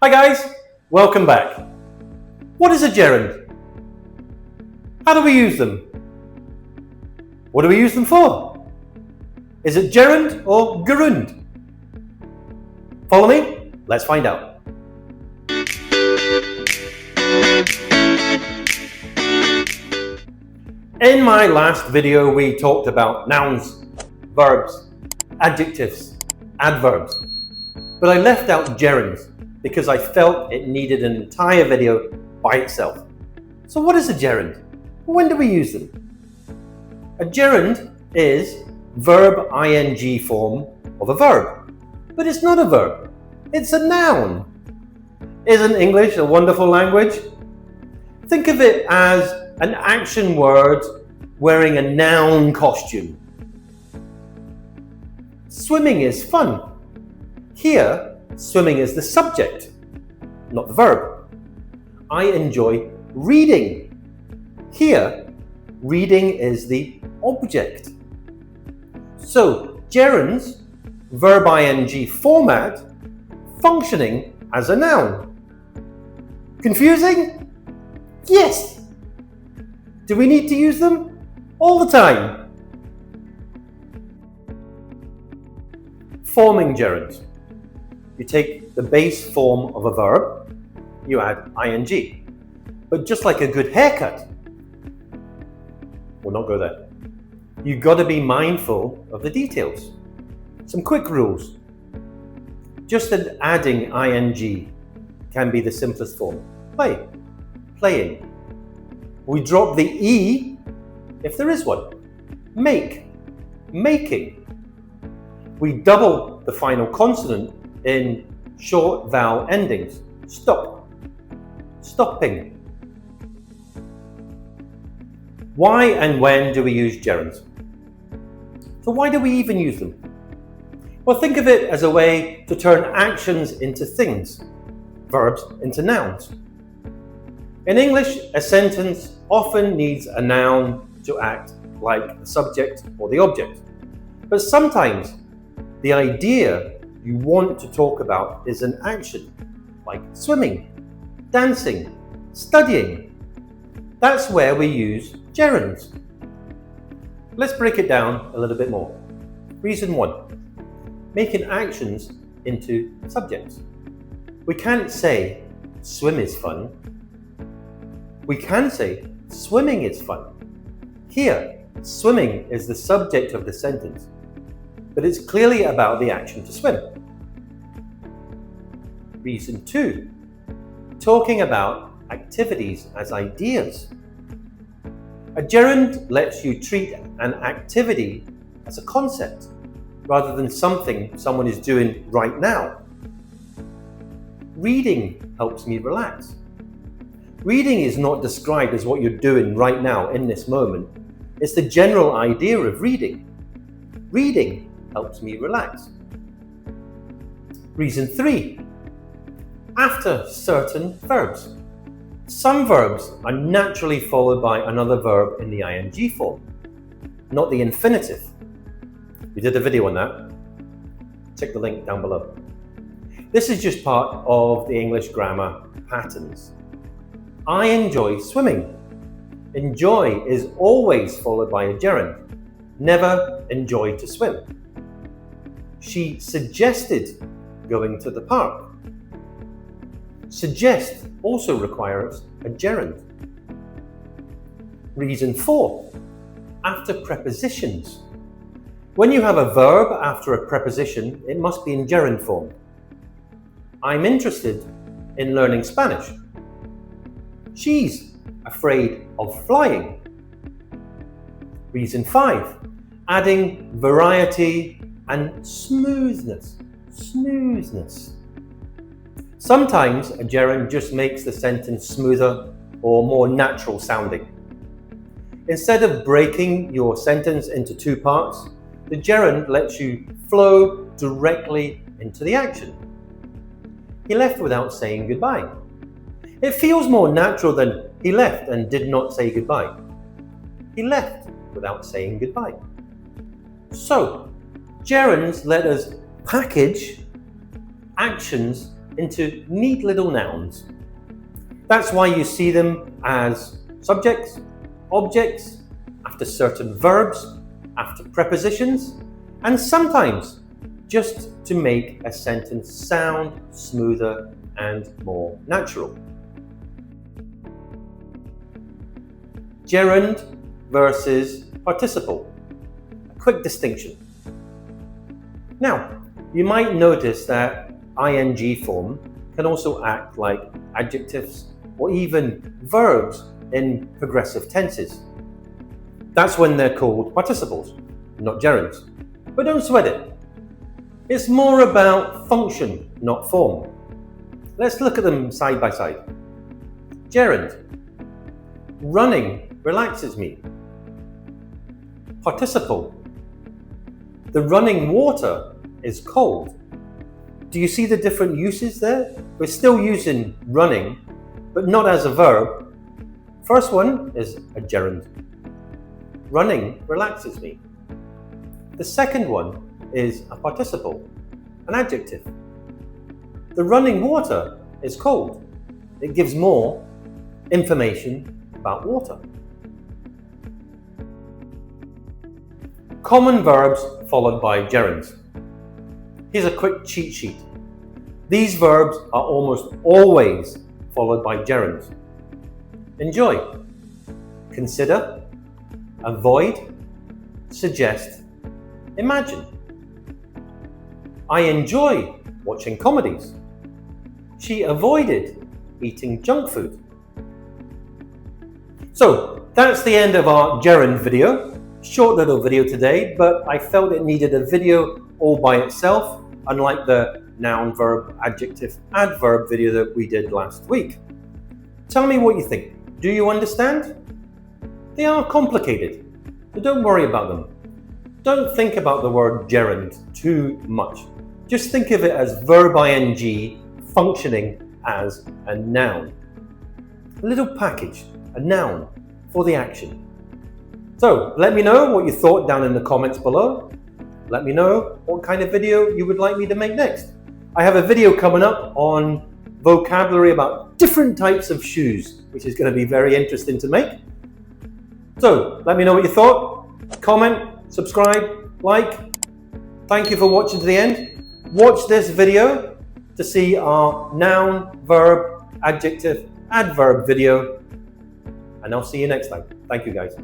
Hi guys, welcome back. What is a gerund? How do we use them? What do we use them for? Is it gerund or gerund? Follow me, let's find out. In my last video we talked about nouns, verbs, adjectives, adverbs, but I left out gerunds because I felt it needed an entire video by itself. So what is a gerund? When do we use them? A gerund is verb ing form of a verb, but it's not a verb, it's a noun. Isn't English a wonderful language? Think of it as an action word wearing a noun costume. Swimming is fun. Here, swimming is the subject, not the verb. I enjoy reading. Here, reading is the object. So, gerunds, verb ing format, functioning as a noun. Confusing? Yes. Do we need to use them? All the time. Forming gerunds. You take the base form of a verb, you add ing. But just like a good haircut, we'll not go there. You've got to be mindful of the details. Some quick rules. Just adding ing can be the simplest form. Play, playing. We drop the E if there is one. Make, making. We double the final consonant in short vowel endings. Stop, stopping. Why and when do we use gerunds? So why do we even use them? Well, think of it as a way to turn actions into things, verbs into nouns. In English, a sentence often needs a noun to act like the subject or the object. But sometimes the idea you want to talk about is an action, like swimming, dancing, studying. That's where we use gerunds. Let's break it down a little bit more. Reason 1, making actions into subjects. We can't say swim is fun. We can say swimming is fun. Here, swimming is the subject of the sentence, but it's clearly about the action to swim. Reason 2, talking about activities as ideas. A gerund lets you treat an activity as a concept rather than something someone is doing right now. Reading helps me relax. Reading is not described as what you're doing right now in this moment. It's the general idea of reading. Reading helps me relax. Reason 3, after certain verbs. Some verbs are naturally followed by another verb in the ing form, not the infinitive. We did a video on that. Check the link down below. This is just part of the English grammar patterns. I enjoy swimming. Enjoy is always followed by a gerund. Never enjoy to swim. She suggested going to the park. Suggest also requires a gerund. Reason 4, after prepositions. When you have a verb after a preposition, it must be in gerund form. I'm interested in learning Spanish. She's afraid of flying. Reason 5, adding variety and smoothness. Smoothness. Sometimes a gerund just makes the sentence smoother or more natural sounding. Instead of breaking your sentence into two parts, the gerund lets you flow directly into the action. He left without saying goodbye. It feels more natural than he left and did not say goodbye. He left without saying goodbye. So, gerunds let us package actions into neat little nouns. That's why you see them as subjects, objects, after certain verbs, after prepositions, and sometimes just to make a sentence sound smoother and more natural. Gerund versus participle. A quick distinction. Now, you might notice that ing form can also act like adjectives or even verbs in progressive tenses. That's when they're called participles, not gerunds. But don't sweat it. It's more about function, not form. Let's look at them side by side. Gerund. Running relaxes me. Participle. The running water is cold. Do you see the different uses there? We're still using running, but not as a verb. First one is a gerund. Running relaxes me. The second one is a participle, an adjective. The running water is cold. It gives more information about water. Common verbs followed by gerunds. Here's a quick cheat sheet. These verbs are almost always followed by gerunds. Enjoy, consider, avoid, suggest, imagine. I enjoy watching comedies. She avoided eating junk food. So that's the end of our gerund video. Short little video today, but I felt it needed a video all by itself, unlike the noun, verb, adjective, adverb video that we did last week. Tell me what you think. Do you understand? They are complicated, so don't worry about them. Don't think about the word gerund too much. Just think of it as verb ing functioning as a noun. A little package, a noun for the action. So let me know what you thought down in the comments below. Let me know what kind of video you would like me to make next. I have a video coming up on vocabulary about different types of shoes, which is going to be very interesting to make. So let me know what you thought. Comment, subscribe, like. Thank you for watching to the end. Watch this video to see our noun, verb, adjective, adverb video. And I'll see you next time. Thank you guys.